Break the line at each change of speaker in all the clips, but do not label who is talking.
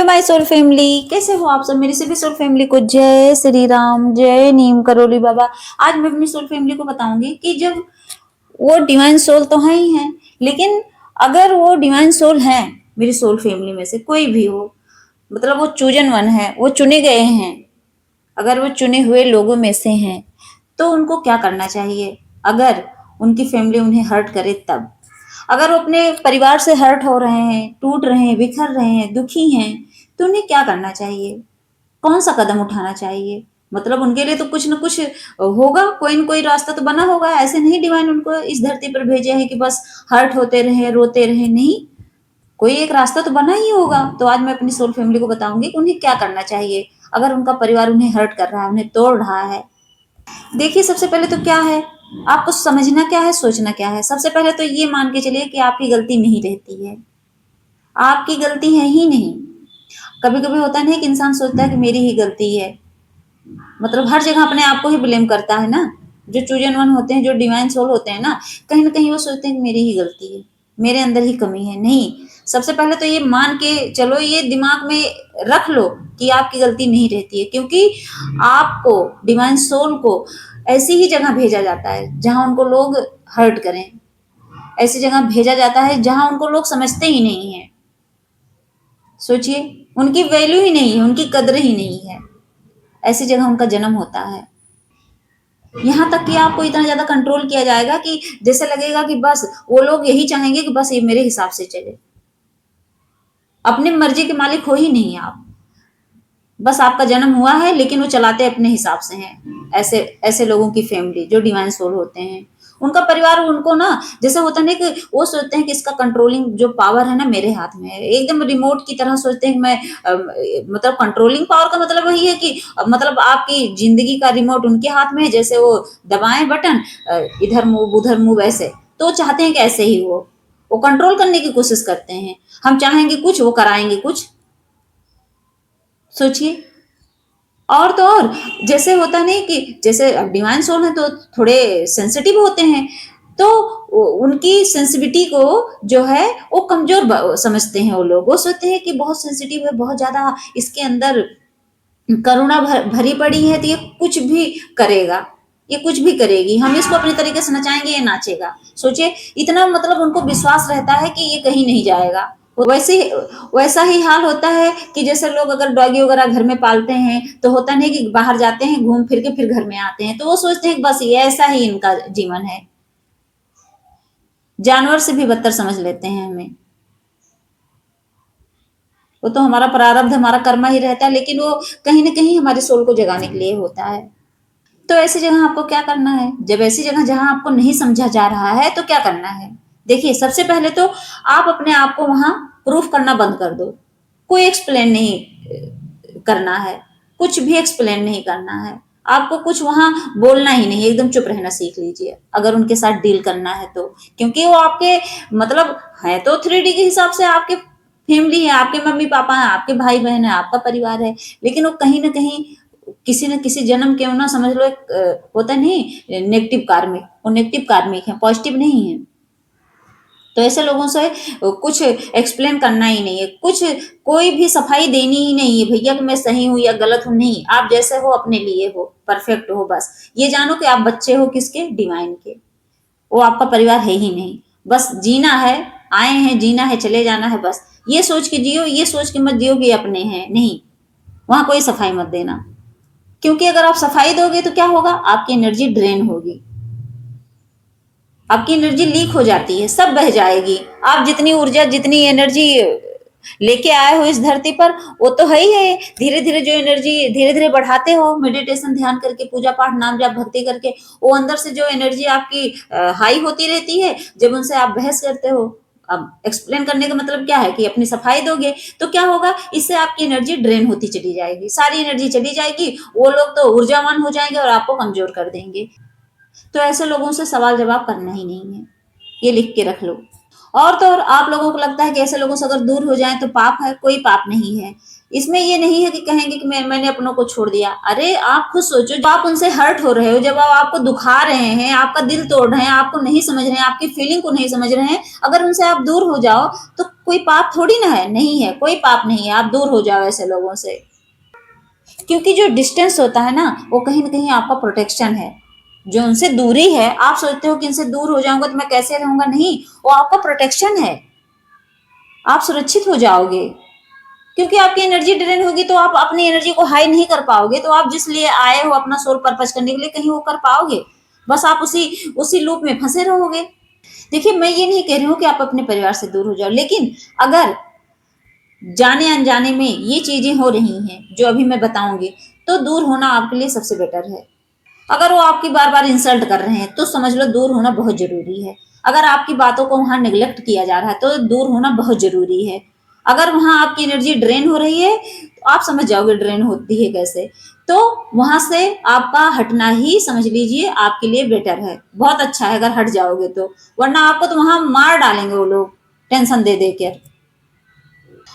My soul family, कैसे हो आप सब। मेरी सभी सोल फैमिली को जय श्री राम, जय नीम करोली बाबा। आज मैं अपनी सोल फैमिली को बताऊंगी कि जब वो डिवाइन सोल तो है ही है, लेकिन अगर वो डिवाइन सोल है मेरी सोल फैमिली में से कोई भी हो, मतलब वो चूजन वन है, वो चुने गए हैं, अगर वो चुने हुए लोगों में से हैं तो उनको क्या करना चाहिए। अगर उनकी फैमिली उन्हें हर्ट करे तब, अगर वो अपने परिवार से हर्ट हो रहे हैं, टूट रहे हैं, बिखर रहे हैं, दुखी हैं, तो उन्हें क्या करना चाहिए, कौन सा कदम उठाना चाहिए। मतलब उनके लिए तो कुछ ना कुछ होगा, कोई ना कोई रास्ता तो बना होगा। ऐसे नहीं डिवाइन उनको इस धरती पर भेजे हैं कि बस हर्ट होते रहे, रोते रहे, नहीं, कोई एक रास्ता तो बना ही होगा। तो आज मैं अपनी सोल फैमिली को बताऊंगी कि उन्हें क्या करना चाहिए अगर उनका परिवार उन्हें हर्ट कर रहा है, उन्हें तोड़ रहा है। देखिए, सबसे पहले तो क्या है, आपको समझना क्या है, सोचना क्या है। सबसे पहले तो ये मान के चलिए कि आपकी गलती नहीं रहती है, आपकी गलती है ही नहीं। कभी कभी होता नहीं कि इंसान सोचता है कि मेरी ही गलती है, मतलब हर जगह अपने आप को ही ब्लेम करता है ना। जो चूजन वन होते हैं, जो डिवाइन सोल होते हैं ना कहीं वो सोचते हैं कि मेरी ही गलती है, मेरे अंदर ही कमी है। नहीं, सबसे पहले तो ये मान के चलो, ये दिमाग में रख लो कि आपकी गलती नहीं रहती है, क्योंकि आपको, डिवाइन सोल को ऐसी ही जगह भेजा जाता है जहां उनको लोग हर्ट करें, ऐसी जगह भेजा जाता है जहां उनको लोग समझते ही नहीं है। सोचिए, उनकी वैल्यू ही नहीं है, उनकी कदर ही नहीं है, ऐसी जगह उनका जन्म होता है। यहाँ तक कि आपको इतना ज्यादा कंट्रोल किया जाएगा कि जैसे लगेगा कि बस वो लोग यही चाहेंगे कि बस ये मेरे हिसाब से चले, अपनी मर्जी के मालिक हो ही नहीं आप। बस आपका जन्म हुआ है लेकिन वो चलाते अपने हिसाब से हैं। ऐसे ऐसे लोगों की फैमिली जो डिवाइन सोल होते हैं, उनका परिवार उनको ना, जैसे होता नहीं कि वो सोचते हैं कि इसका कंट्रोलिंग जो पावर है ना मेरे हाथ में है, एकदम रिमोट की तरह सोचते हैं कि मैं मतलब कंट्रोलिंग पावर का मतलब वही है कि मतलब आपकी जिंदगी का रिमोट उनके हाथ में है। जैसे वो दबाएं बटन, इधर मूव उधर मूव, ऐसे तो चाहते हैं कि ऐसे ही वो कंट्रोल करने की कोशिश करते हैं। हम चाहेंगे कुछ, वो कराएंगे कुछ। सोचिए। और तो और, जैसे होता नहीं कि जैसे डिवाइन सोल है तो थोड़े सेंसिटिव होते हैं, तो उनकी सेंसिटिविटी को जो है वो कमजोर समझते हैं। वो लोग वो सोचते हैं कि बहुत सेंसिटिव है, बहुत ज्यादा इसके अंदर करुणा भरी पड़ी है, तो ये कुछ भी करेगा, ये कुछ भी करेगी, हम इसको अपने तरीके से नचाएंगे, ये नाचेगा। सोचिए, इतना मतलब उनको विश्वास रहता है कि ये कहीं नहीं जाएगा। वैसे वैसा ही हाल होता है कि जैसे लोग अगर डॉगी वगैरह घर में पालते हैं तो होता नहीं कि बाहर जाते हैं, घूम फिर के फिर घर में आते हैं, तो वो सोचते हैं कि बस ये ऐसा ही इनका जीवन है। जानवर से भी बदतर समझ लेते हैं हमें। वो तो हमारा प्रारब्ध, हमारा कर्मा ही रहता है, लेकिन वो कहीं ना कहीं हमारे सोल को जगाने के लिए होता है। तो ऐसी जगह आपको क्या करना है, जब ऐसी जगह जहां आपको नहीं समझा जा रहा है तो क्या करना है। देखिए, सबसे पहले तो आप अपने आप को वहां प्रूफ करना बंद कर दो। कोई एक्सप्लेन नहीं करना है, कुछ भी एक्सप्लेन नहीं करना है आपको, कुछ वहां बोलना ही नहीं, एकदम चुप रहना सीख लीजिए अगर उनके साथ डील करना है तो। क्योंकि वो आपके मतलब है तो 3D के हिसाब से आपके फैमिली है, आपके मम्मी पापा है, आपके भाई बहन है, आपका परिवार है, लेकिन वो कहीं ना कहीं किसी न किसी जन्म के ना, समझ लो एक होता नहीं नेगेटिव कार्मिक, वो नेगेटिव कार्मिक है, पॉजिटिव नहीं है। तो ऐसे लोगों से कुछ एक्सप्लेन करना ही नहीं है, कुछ कोई भी सफाई देनी ही नहीं है भैया कि मैं सही हूं या गलत हूं। नहीं, आप जैसे हो अपने लिए हो, परफेक्ट हो, बस ये जानो कि आप बच्चे हो किसके, डिवाइन के। वो आपका परिवार है ही नहीं, बस जीना है, आए हैं जीना है, चले जाना है, बस ये सोच के जियो, ये सोच के मत जियो कि अपने हैं, नहीं, वहां कोई सफाई मत देना। क्योंकि अगर आप सफाई दोगे तो क्या होगा, आपकी एनर्जी ड्रेन होगी, आपकी एनर्जी लीक हो जाती है, सब बह जाएगी। आप जितनी ऊर्जा, जितनी एनर्जी लेके आए हो इस धरती पर, वो तो है ही है। धीरे धीरे जो एनर्जी धीरे धीरे बढ़ाते हो, मेडिटेशन ध्यान करके, पूजा पाठ नाम जाप भक्ति करके, वो अंदर से जो एनर्जी आपकी हाई होती रहती है, जब उनसे आप बहस करते हो, अब एक्सप्लेन करने का मतलब क्या है कि अपनी सफाई दोगे तो क्या होगा, इससे आपकी एनर्जी ड्रेन होती चली जाएगी, सारी एनर्जी चली जाएगी, वो लोग तो ऊर्जावान हो जाएंगे और आपको कमजोर कर देंगे। तो ऐसे लोगों से सवाल जवाब करना ही नहीं है, ये लिख के रख लो। और तो और, आप लोगों को लगता है कि ऐसे लोगों से अगर दूर हो जाए तो पाप है, कोई पाप नहीं है। इसमें ये नहीं है कि कहेंगे कि मैंने अपनों को छोड़ दिया। अरे आप खुद सोचो, जब आप उनसे हर्ट हो रहे हो, जब आप आपको दुखा रहे हैं, आपका दिल तोड़ रहे हैं, आपको नहीं समझ रहे हैं, आपकी फीलिंग को नहीं समझ रहे हैं, अगर उनसे आप दूर हो जाओ तो कोई पाप थोड़ी ना है, नहीं है, कोई पाप नहीं है। आप दूर हो जाओ ऐसे लोगों से, क्योंकि जो डिस्टेंस होता है ना, वो कहीं ना कहीं आपका प्रोटेक्शन है। जो उनसे दूरी है, आप सोचते हो कि इनसे दूर हो जाऊंगा तो मैं कैसे रहूंगा, नहीं, वो आपका प्रोटेक्शन है। आप सुरक्षित हो जाओगे, क्योंकि आपकी एनर्जी ड्रेन होगी तो आप अपनी एनर्जी को हाई नहीं कर पाओगे। तो आप जिस लिए आए हो अपना सोल पर्पस करने के लिए, कहीं वो कर पाओगे? बस आप उसी उसी लूप में फंसे रहोगे। देखिए, मैं ये नहीं कह रही हूँ कि आप अपने परिवार से दूर हो जाओ, लेकिन अगर जाने अनजाने में ये चीजें हो रही हैं जो अभी मैं बताऊंगी, तो दूर होना आपके लिए सबसे बेटर है। अगर वो आपकी बार बार इंसल्ट कर रहे हैं तो समझ लो दूर होना बहुत जरूरी है। अगर आपकी बातों को वहां निगलेक्ट किया जा रहा है तो दूर होना बहुत जरूरी है। अगर वहां आपकी एनर्जी ड्रेन हो रही है तो आप समझ जाओगे ड्रेन होती है कैसे। तो वहां से आपका हटना ही समझ लीजिए आपके लिए बेटर है, बहुत अच्छा है अगर हट जाओगे तो। वरना आपको तो वहां मार डालेंगे वो लोग, टेंशन दे दे कर।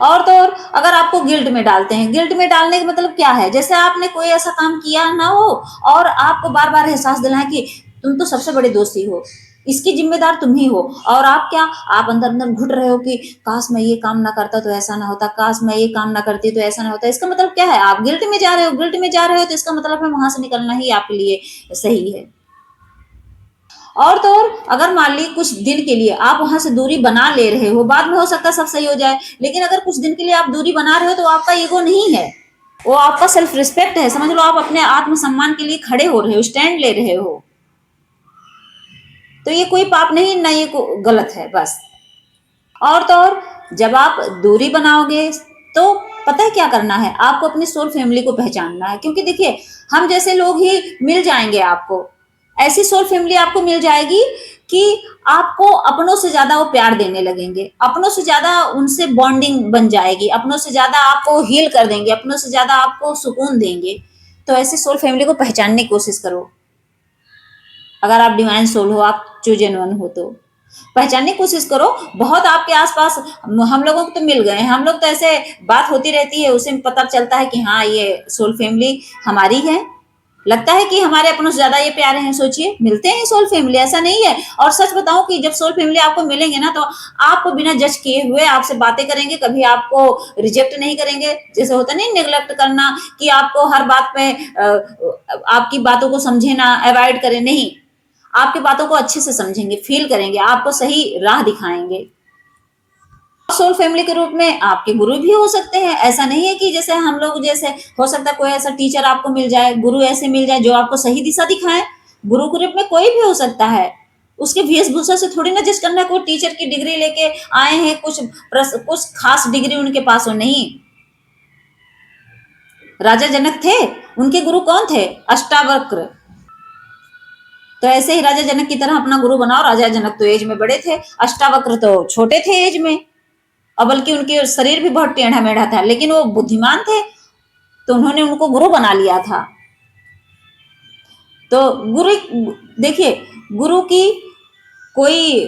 और तो और, अगर आपको गिल्ट में डालते हैं, गिल्ट में डालने का मतलब क्या है, जैसे आपने कोई ऐसा काम किया ना हो और आपको बार बार एहसास दिलाएं कि तुम तो सबसे बड़े दोषी हो, इसकी जिम्मेदार तुम ही हो। और आप क्या, आप अंदर अंदर घुट रहे हो कि काश मैं ये काम ना करता तो ऐसा ना होता, काश मैं ये काम ना करती तो ऐसा ना होता। इसका मतलब क्या है, आप गिल्ट में जा रहे हो। गिल्ट में जा रहे हो तो इसका मतलब है वहां से निकलना ही आपके लिए सही है। और तो और, अगर मान ली कुछ दिन के लिए आप वहां से दूरी बना ले रहे हो, बाद में हो सकता है सब सही हो जाए, लेकिन अगर कुछ दिन के लिए आप दूरी बना रहे हो तो आपका ईगो नहीं है, वो आपका सेल्फ रिस्पेक्ट है। समझ लो आप अपने आत्मसम्मान के लिए खड़े हो रहे हो, स्टैंड ले रहे हो। तो ये कोई पाप नहीं ना, ये गलत है बस। और तो और, जब आप दूरी बनाओगे तो पता है क्या करना है, आपको अपनी सोल फैमिली को पहचानना है। क्योंकि देखिए, हम जैसे लोग ही मिल जाएंगे आपको, ऐसी सोल फैमिली आपको मिल जाएगी कि आपको अपनों से ज्यादा वो प्यार देने लगेंगे, अपनों से ज्यादा उनसे बॉन्डिंग बन जाएगी, अपनों से ज्यादा आपको हील कर देंगे, अपनों से ज्यादा आपको सुकून देंगे। तो ऐसी सोल फैमिली को पहचानने की कोशिश करो। अगर आप डिवाइन सोल हो, आप चूजन वन हो, तो पहचानने की कोशिश करो। बहुत आपके आसपास हम लोगों को तो मिल गए हैं, हम लोग तो ऐसे बात होती रहती है, उसे पता चलता है कि हाँ ये सोल फैमिली हमारी है। लगता है कि हमारे अपनों से ज्यादा ये प्यारे हैं। सोचिए, मिलते हैं सोल फैमिली, ऐसा नहीं है। और सच बताऊं कि जब सोल फैमिली आपको मिलेंगे ना, तो आपको बिना जज किए हुए आपसे बातें करेंगे, कभी आपको रिजेक्ट नहीं करेंगे। जैसे होता नहीं नेग्लेक्ट करना, कि आपको हर बात पे आपकी बातों को समझे ना, अवॉइड करे, नहीं। आपकी बातों को अच्छे से समझेंगे, फील करेंगे, आपको सही राह दिखाएंगे। सोल फैमिली के रूप में आपके गुरु भी हो सकते हैं। ऐसा नहीं है कि जैसे हम लोग, जैसे हो सकता है कोई ऐसा टीचर आपको मिल जाए, गुरु ऐसे मिल जाए जो आपको सही दिशा दिखाए। गुरु के रूप में कोई भी हो सकता है। उसके वेशभूषा से थोड़ी ना जज करना है। कोई टीचर की डिग्री लेके आए हैं, कुछ खास डिग्री उनके पास हो, नहीं। राजा जनक थे, उनके गुरु कौन थे? अष्टावक्र। तो ऐसे ही राजा जनक की तरह अपना गुरु बनाओ। राजा जनक तो एज में बड़े थे, अष्टावक्र तो छोटे थे एज में, और बल्कि उनके शरीर भी बहुत टेढ़ा मेढ़ा था, लेकिन वो बुद्धिमान थे, तो उन्होंने उनको गुरु बना लिया था। तो गुरु, देखिए, गुरु की कोई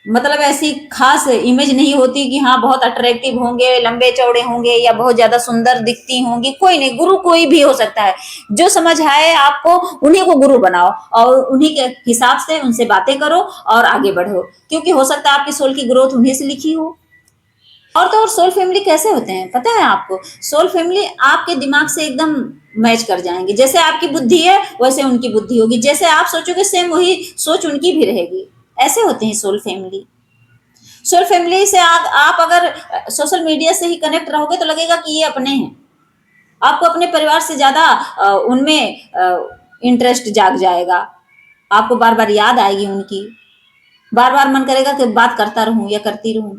मतलब ऐसी खास इमेज नहीं होती कि हाँ बहुत अट्रैक्टिव होंगे, लंबे चौड़े होंगे, या बहुत ज्यादा सुंदर दिखती होंगी। कोई नहीं, गुरु कोई भी हो सकता है। जो समझ आए आपको, उन्हीं को गुरु बनाओ और उन्हीं के हिसाब से उनसे बातें करो और आगे बढ़ो। क्योंकि हो सकता है आपकी सोल की ग्रोथ उन्हीं से लिखी हो। और तो और, सोल फैमिली कैसे होते हैं पता है आपको? सोल फैमिली आपके दिमाग से एकदम मैच कर जाएंगे। जैसे आपकी बुद्धि है वैसे उनकी बुद्धि होगी, जैसे आप सोचोगे सेम वही सोच उनकी भी रहेगी। ऐसे होते हैं सोल फैमिली। सोल फैमिली से आप अगर सोशल मीडिया से ही कनेक्ट रहोगे तो लगेगा कि ये अपने हैं। आपको अपने परिवार से ज्यादा उनमें इंटरेस्ट जाग जाएगा। आपको बार बार याद आएगी उनकी, बार बार मन करेगा कि बात करता रहूं या करती रहूं।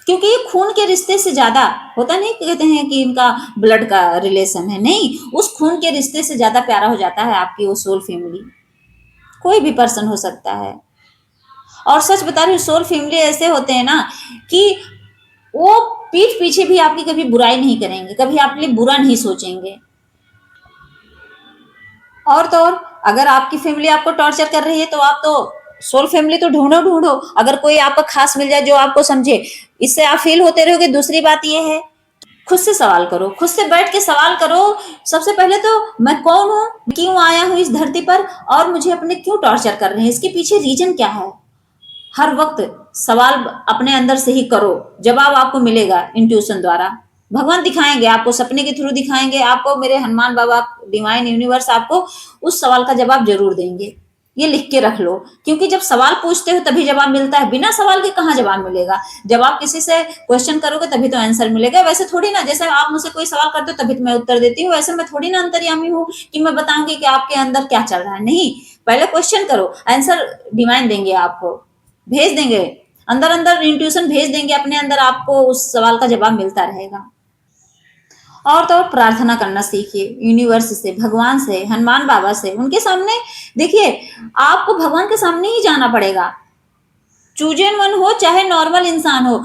क्योंकि ये खून के रिश्ते से ज्यादा होता नहीं, कहते हैं कि इनका ब्लड का रिलेशन है, नहीं, उस खून के रिश्ते से ज्यादा प्यारा हो जाता है आपकी वो सोल फैमिली। कोई भी पर्सन हो सकता है। और सच बता रही हूँ, सोल फैमिली ऐसे होते हैं ना कि वो पीठ पीछे भी आपकी कभी बुराई नहीं करेंगे, कभी आपके लिए बुरा नहीं सोचेंगे। और तो और, अगर आपकी फैमिली आपको टॉर्चर कर रही है तो आप तो सोल फैमिली तो ढूंढो ढूंढो। अगर कोई आपका खास मिल जाए जो आपको समझे, इससे आप फील होते रहोगे। दूसरी बात यह है, खुद से सवाल करो, खुद से बैठ के सवाल करो। सबसे पहले तो मैं कौन हूँ, क्यों आया हूँ इस धरती पर, और मुझे अपने क्यों टॉर्चर कर रहे हैं, इसके पीछे रीजन क्या है। हर वक्त सवाल अपने अंदर से ही करो, जवाब आपको मिलेगा इंट्यूशन द्वारा। भगवान दिखाएंगे आपको, सपने के थ्रू दिखाएंगे आपको, मेरे हनुमान बाबा, डिवाइन यूनिवर्स आपको उस सवाल का जवाब जरूर देंगे। ये लिख के रख लो, क्योंकि जब सवाल पूछते हो तभी जवाब मिलता है, बिना सवाल के कहाँ जवाब मिलेगा। जब आप किसी से क्वेश्चन करोगे तभी तो आंसर मिलेगा। वैसे थोड़ी ना, जैसे आप मुझसे कोई सवाल करते हो तभी तो मैं उत्तर देती हूँ, वैसे मैं थोड़ी ना अंतर्यामी हूँ कि मैं बताऊंगी कि आपके अंदर क्या चल रहा है। नहीं, पहले क्वेश्चन करो, आंसर डिवाइन देंगे आपको, भेज देंगे, अंदर अंदर इंट्यूशन भेज देंगे अपने अंदर, आपको उस सवाल का जवाब मिलता रहेगा। और तो और प्रार्थना करना सीखिए यूनिवर्स से, भगवान से, हनुमान बाबा से, उनके सामने। देखिए, आपको भगवान के सामने ही जाना पड़ेगा, चूजन वन हो चाहे नॉर्मल इंसान हो,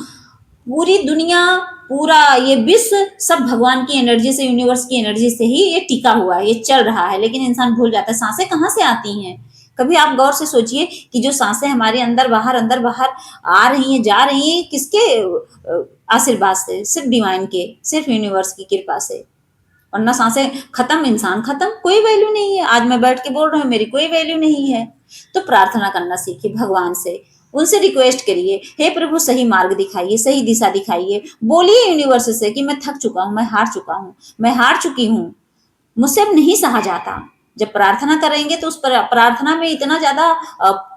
पूरी दुनिया, पूरा ये विश्व सब भगवान की एनर्जी से, यूनिवर्स की एनर्जी से ही ये टिका हुआ है, ये चल रहा है। लेकिन इंसान भूल जाता है सांसें कहाँ से आती हैं। कभी आप गौर से सोचिए कि जो सांसें हमारे अंदर बाहर आ रही हैं, जा रही हैं, किसके आशीर्वाद से? सिर्फ डिवाइन के, सिर्फ यूनिवर्स की कृपा से। वरना सांसें खत्म, इंसान खत्म, कोई वैल्यू नहीं है। आज मैं बैठ के बोल रहा हूँ, मेरी कोई वैल्यू नहीं है। तो प्रार्थना करना सीखिए भगवान से, उनसे रिक्वेस्ट करिए, हे प्रभु सही मार्ग दिखाइए, सही दिशा दिखाइए। बोलिए यूनिवर्स से कि मैं थक चुका हूं, मैं हार चुका हूं, मैं हार चुकी हूं, मुझसे अब नहीं सहा जाता। जब प्रार्थना करेंगे तो उस प्रार्थना में इतना ज्यादा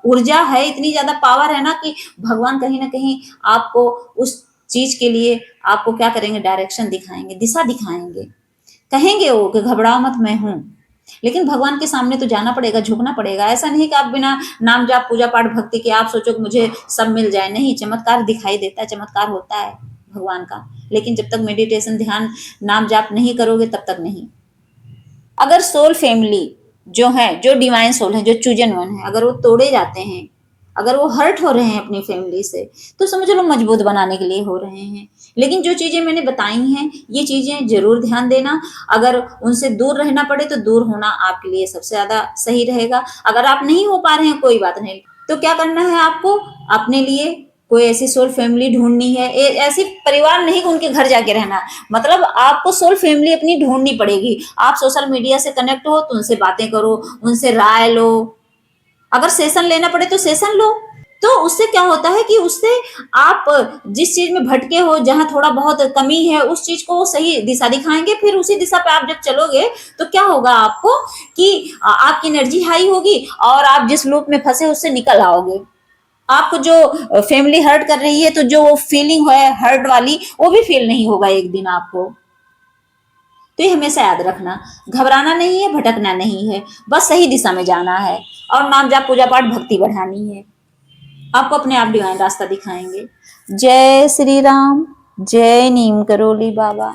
ऊर्जा है, इतनी ज्यादा पावर है ना, कि भगवान कहीं ना कहीं आपको उस चीज के लिए आपको क्या करेंगे, डायरेक्शन दिखाएंगे, दिशा दिखाएंगे। कहेंगे वो कि घबराओ मत, मैं हूं। लेकिन भगवान के सामने तो जाना पड़ेगा, झुकना पड़ेगा। ऐसा नहीं कि आप बिना नाम जाप पूजा पाठ भक्ति के आप सोचो कि मुझे सब मिल जाए। नहीं, चमत्कार दिखाई देता है, चमत्कार होता है भगवान का, लेकिन जब तक मेडिटेशन, ध्यान, नाम जाप नहीं करोगे तब तक नहीं। अगर सोल फैमिली जो है, जो डिवाइन सोल है, जो चूजन वन है, अगर वो तोड़े जाते हैं, अगर वो हर्ट हो रहे हैं अपनी फैमिली से, तो समझ लो मजबूत बनाने के लिए हो रहे हैं। लेकिन जो चीजें मैंने बताई हैं, ये चीजें जरूर ध्यान देना। अगर उनसे दूर रहना पड़े तो दूर होना आपके लिए सबसे ज्यादा सही रहेगा। अगर आप नहीं हो पा रहे हैं, कोई बात नहीं, तो क्या करना है आपको, अपने लिए कोई ऐसी सोल फैमिली ढूंढनी है। ऐसी परिवार नहीं कि उनके घर जाके रहना, मतलब आपको सोल फैमिली अपनी ढूंढनी पड़ेगी। आप सोशल मीडिया से कनेक्ट हो तो उनसे बातें करो, उनसे राय लो, अगर सेशन लेना पड़े तो सेशन लो। तो उससे क्या होता है कि उससे आप जिस चीज में भटके हो, जहां थोड़ा बहुत कमी है, उस चीज को सही दिशा दिखाएंगे। फिर उसी दिशा पे आप जब चलोगे तो क्या होगा आपको कि आपकी एनर्जी हाई होगी और आप जिस लूप में फंसे उससे निकल आओगे। आपको जो फैमिली हर्ट कर रही है, तो जो वो फीलिंग है हर्ट वाली, वो भी फील नहीं होगा एक दिन आपको। तो ये हमेशा याद रखना, घबराना नहीं है, भटकना नहीं है, बस सही दिशा में जाना है और नाम जाप पूजा पाठ भक्ति बढ़ानी है। आपको अपने आप डिवाइन रास्ता दिखाएंगे। जय श्री राम, जय नीम करोली बाबा।